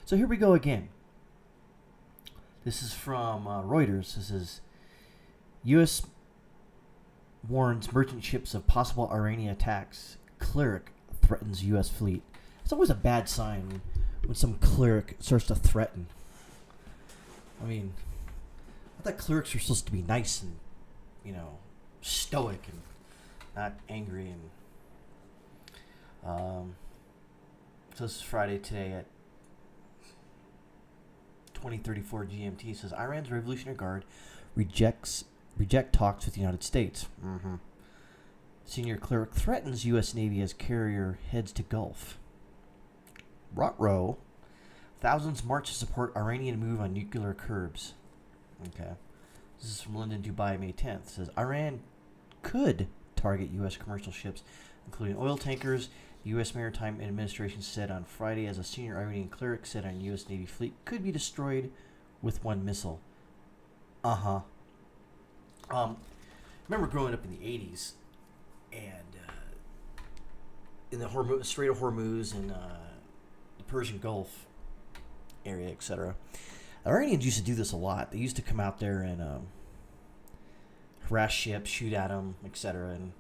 So here we go again. This is from Reuters. This is U.S. warns merchant ships of possible Iranian attacks. Cleric threatens U.S. fleet. It's always a bad sign when some cleric starts to threaten. I mean, I thought clerics were supposed to be nice and, stoic and not angry. And so this is Friday today at 20:34 GMT. It says Iran's Revolutionary Guard reject talks with the United States. Senior cleric threatens U.S. Navy as carrier heads to Gulf. Row. Thousands march to support Iranian move on nuclear curbs. Okay. This is from London, Dubai, May 10th. It says Iran could target U.S. commercial ships, including oil tankers. The U.S. Maritime Administration said on Friday as a senior Iranian cleric said on U.S. Navy fleet could be destroyed with one missile. Remember growing up in the 80s and in the Strait of Hormuz and the Persian Gulf area, etc. Iranians used to do this a lot. They used to come out there and harass ships, shoot at them, etc. And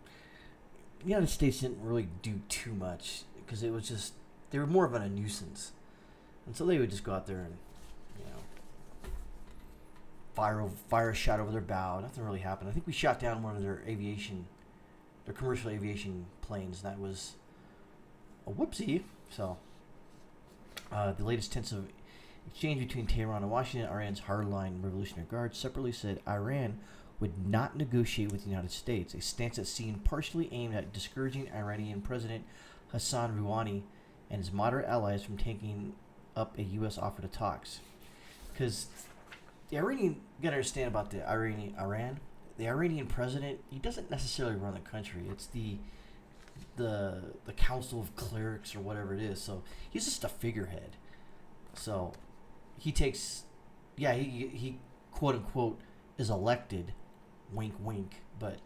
the United States didn't really do too much because it was just, they were more of a nuisance. And so they would just go out there and, fire a shot over their bow. Nothing really happened. I think we shot down one of their commercial aviation planes, and that was a whoopsie. So, the latest tensive exchange between Tehran and Washington, Iran's hardline Revolutionary Guard separately said Iran would not negotiate with the United States, a stance that seemed partially aimed at discouraging Iranian President Hassan Rouhani and his moderate allies from taking up a U.S. offer to talks. Because the Iranian, you gotta understand about the Iranian president, he doesn't necessarily run the country. It's the Council of Clerics or whatever it is. So he's just a figurehead. So he takes, he quote unquote is elected, wink wink, but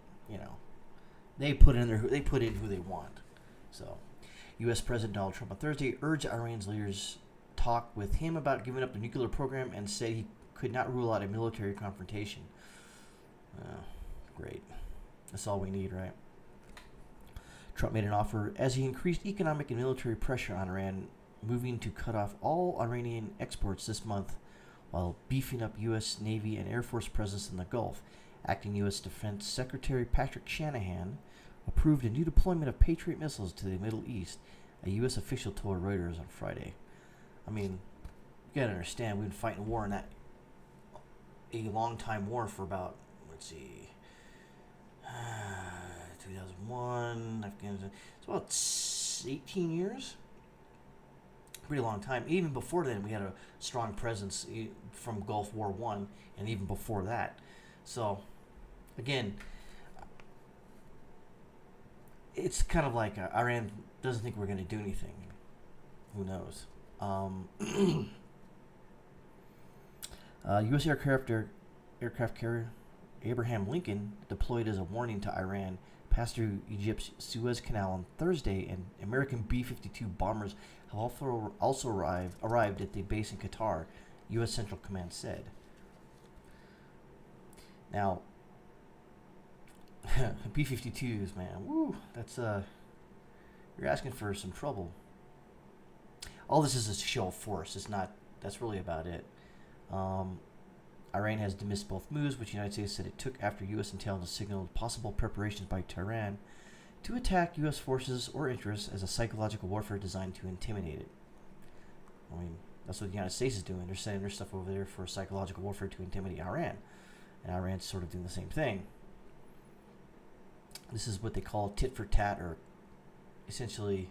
they put in who they want. So U.S. President Donald Trump on Thursday urged Iran's leaders talk with him about giving up the nuclear program and said he could not rule out a military confrontation. Great. That's all we need, right? Trump made an offer as he increased economic and military pressure on Iran, moving to cut off all Iranian exports this month while beefing up U.S. Navy and Air Force presence in the Gulf. Acting U.S. Defense Secretary Patrick Shanahan approved a new deployment of Patriot missiles to the Middle East, a U.S. official told Reuters on Friday. I mean, you gotta understand, we've been fighting war in a long-time war for about, 2001, Afghanistan. It's about 18 years. Pretty long time. Even before then, we had a strong presence from Gulf War I, and even before that. So, again, it's kind of like Iran doesn't think we're going to do anything. Who knows? U.S. aircraft carrier Abraham Lincoln deployed as a warning to Iran passed through Egypt's Suez Canal on Thursday, and American B-52 bombers have also arrived at the base in Qatar, U.S. Central Command said. Now, B-52s, man, woo, that's you're asking for some trouble. All this is a show of force. It's not. That's really about it. Iran has dismissed both moves, which the United States said it took after U.S. intelligence signaled possible preparations by Tehran to attack U.S. forces or interests as a psychological warfare designed to intimidate it. I mean, that's what the United States is doing. They're sending their stuff over there for psychological warfare to intimidate Iran. And Iran's sort of doing the same thing. This is what they call tit for tat, or essentially,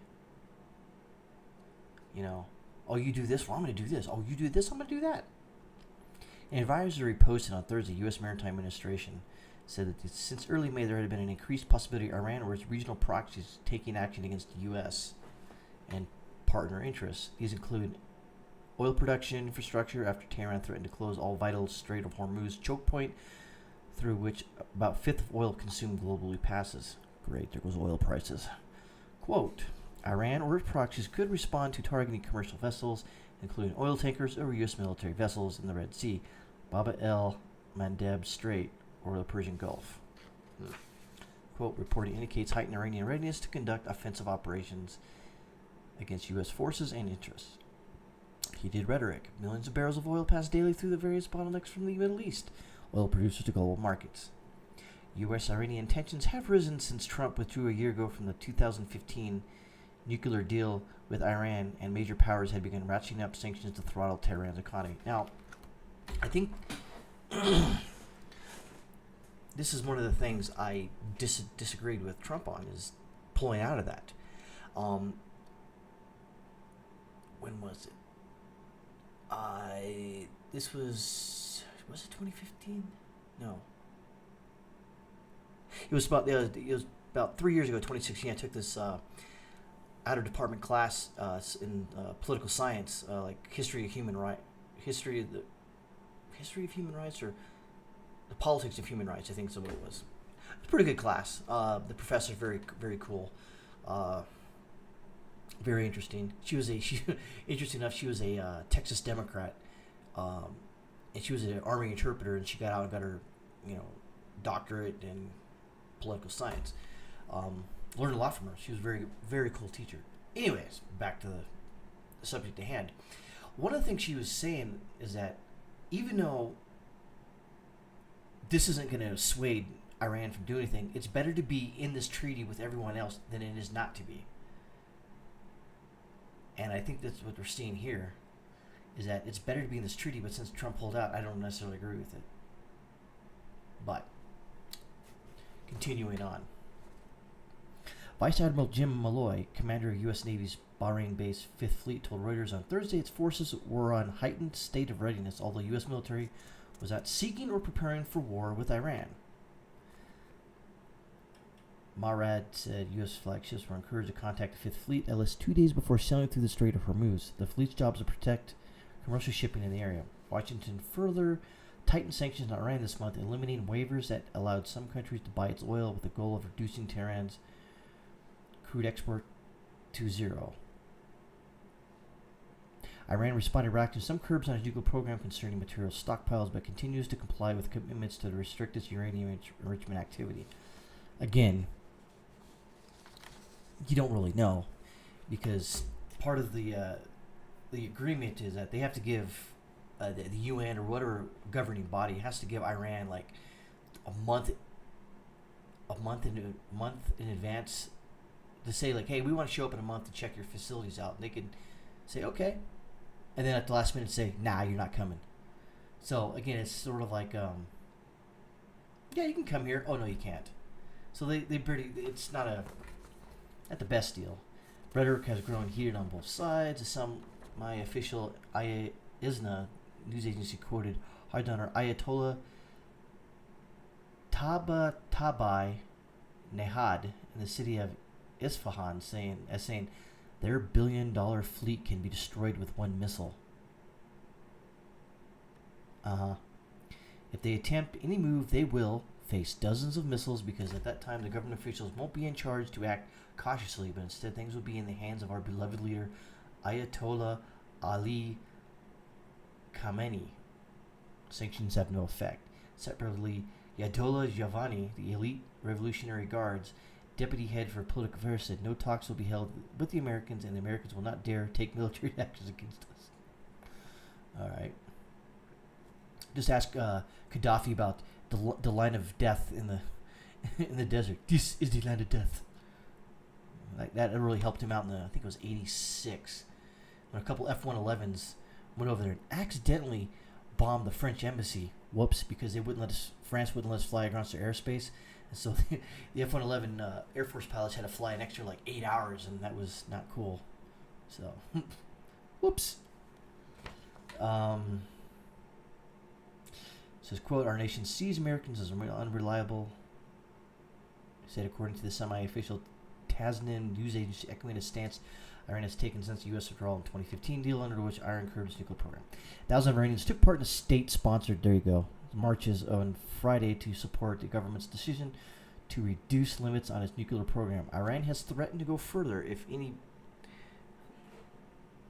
oh, you do this, well, I'm going to do this. Oh, you do this, I'm going to do that. An advisory posted on Thursday, U.S. Maritime Administration said that since early May there had been an increased possibility Iran or its regional proxies taking action against the U.S. and partner interests. These include oil production infrastructure after Tehran threatened to close all vital Strait of Hormuz choke point through which about a fifth of oil consumed globally passes. Great, there goes oil prices. Quote, Iran or its proxies could respond to targeting commercial vessels including oil tankers over U.S. military vessels in the Red Sea, Bab el Mandeb Strait, or the Persian Gulf. Quote, reporting indicates heightened Iranian readiness to conduct offensive operations against U.S. forces and interests. Heated rhetoric. Millions of barrels of oil pass daily through the various bottlenecks from the Middle East, oil producers to global markets. U.S.-Iranian tensions have risen since Trump withdrew a year ago from the 2015 nuclear deal with Iran, and major powers had begun ratcheting up sanctions to throttle Tehran's economy. Now, I think this is one of the things I disagreed with Trump on, is pulling out of that. When was it? This was it 2015? No. It was about 3 years ago, 2016. I took this out of department class in political science, like history of human rights, or the politics of human rights. I think is what it was. It's a pretty good class. The professor's very, very cool. Very interesting. Interesting enough, she was a Texas Democrat, and she was an Army interpreter, and she got out and got her, doctorate in political science. Learned a lot from her. She was a very, very cool teacher. Anyways, back to the subject at hand. One of the things she was saying is that even though this isn't going to dissuade Iran from doing anything, it's better to be in this treaty with everyone else than it is not to be. And I think that's what we're seeing here, is that it's better to be in this treaty, but since Trump pulled out, I don't necessarily agree with it. But, continuing on. Vice Admiral Jim Malloy, commander of U.S. Navy's Bahrain-based 5th Fleet, told Reuters on Thursday its forces were on heightened state of readiness, although U.S. military was not seeking or preparing for war with Iran. Marad said U.S. flagships were encouraged to contact the 5th Fleet at least 2 days before sailing through the Strait of Hormuz. The fleet's job is to protect commercial shipping in the area. Washington further tightened sanctions on Iran this month, eliminating waivers that allowed some countries to buy its oil with the goal of reducing Tehran's crude export to zero. Iran responded to some curbs on its nuclear program concerning material stockpiles, but continues to comply with commitments to restrict its uranium enrichment activity. Again, you don't really know, because part of the agreement is that they have to give the UN or whatever governing body has to give Iran like a month in advance to say, like, hey, we want to show up in a month to check your facilities out. And they can say okay, and then at the last minute say, nah, you're not coming. So again, it's sort of like yeah, you can come here. Oh no, you can't. So it's not the best deal. Rhetoric has grown heated on both sides. Some official ISNA news agency quoted hard-donor Ayatollah Tabatabai Nehad in the city of Isfahan saying their billion-dollar fleet can be destroyed with one missile. If they attempt any move, they will face dozens of missiles, because at that time the government officials won't be in charge to act cautiously, but instead things will be in the hands of our beloved leader, Ayatollah Ali Khamenei. Sanctions have no effect. Separately, Yadollah Javani, the elite Revolutionary Guard's deputy head for political affairs, said no talks will be held with the Americans, and the Americans will not dare take military actions against us. All right. Just ask Gaddafi about the line of death in the desert. This is the line of death. Like that really helped him out in I think it was '86, when a couple F-111s went over there and accidentally bombed the French embassy. Whoops, because France wouldn't let us fly across their airspace, and so the F-111 Air Force pilots had to fly an extra like 8 hours, and that was not cool. So, whoops. Says, quote, our nation sees Americans as unreliable, said according to the semi-official Tasnim news agency, echoing a stance Iran has taken since the U.S. withdrawal in 2015 deal under which Iran curbed its nuclear program. Thousands of Iranians took part in a state-sponsored, marches on Friday to support the government's decision to reduce limits on its nuclear program. Iran has threatened to go further if any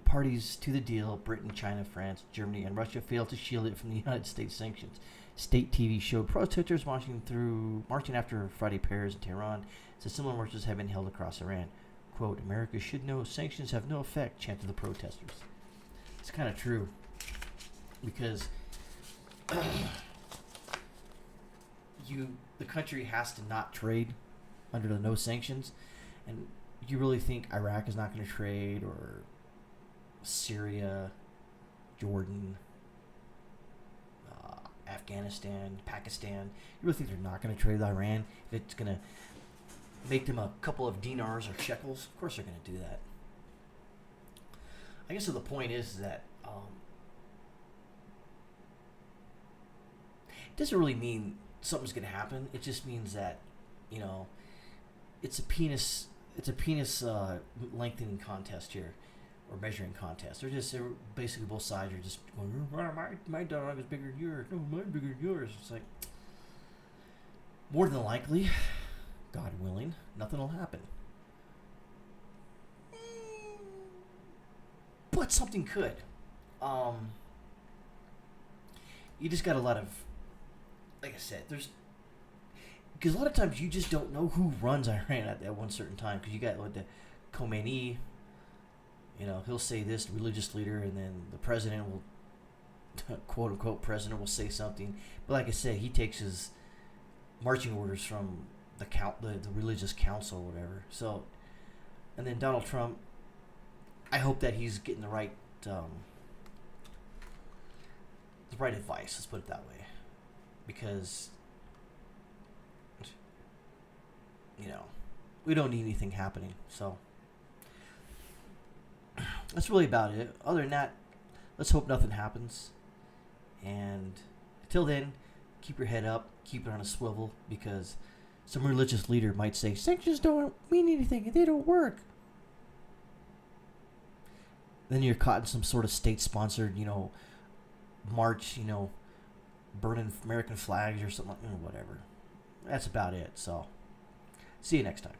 parties to the deal, Britain, China, France, Germany, and Russia, failed to shield it from the United States sanctions. State TV showed protesters marching after Friday prayers in Tehran. So similar marches have been held across Iran. Quote, America should know sanctions have no effect, chanted the protesters. It's kind of true. Because the country has to not trade under the no sanctions. And you really think Iraq is not going to trade, or Syria, Jordan, Afghanistan, Pakistan? You really think they're not going to trade with Iran if it's going to make them a couple of dinars or shekels? Of course they're going to do that. I guess so the point is that it doesn't really mean something's going to happen. It just means that, it's a penis lengthening contest here, or measuring contest. They're basically both sides are just going, my dog is bigger than yours. No, mine's bigger than yours. It's like, more than likely, God willing, nothing will happen. But something could. You just got a lot of, like I said, because a lot of times you just don't know who runs Iran at one certain time. Because you got the Khomeini, he'll say this, the religious leader, and then the president will, quote unquote, president will say something. But like I said, he takes his marching orders from the religious council or whatever. So, and then Donald Trump, I hope that he's getting the right advice. Let's put it that way, because we don't need anything happening. So that's really about it. Other than that, let's hope nothing happens. And until then, keep your head up, keep it on a swivel, because some religious leader might say sanctions don't mean anything, they don't work. Then you're caught in some sort of state-sponsored, march, burning American flags or something, whatever. That's about it. So, see you next time.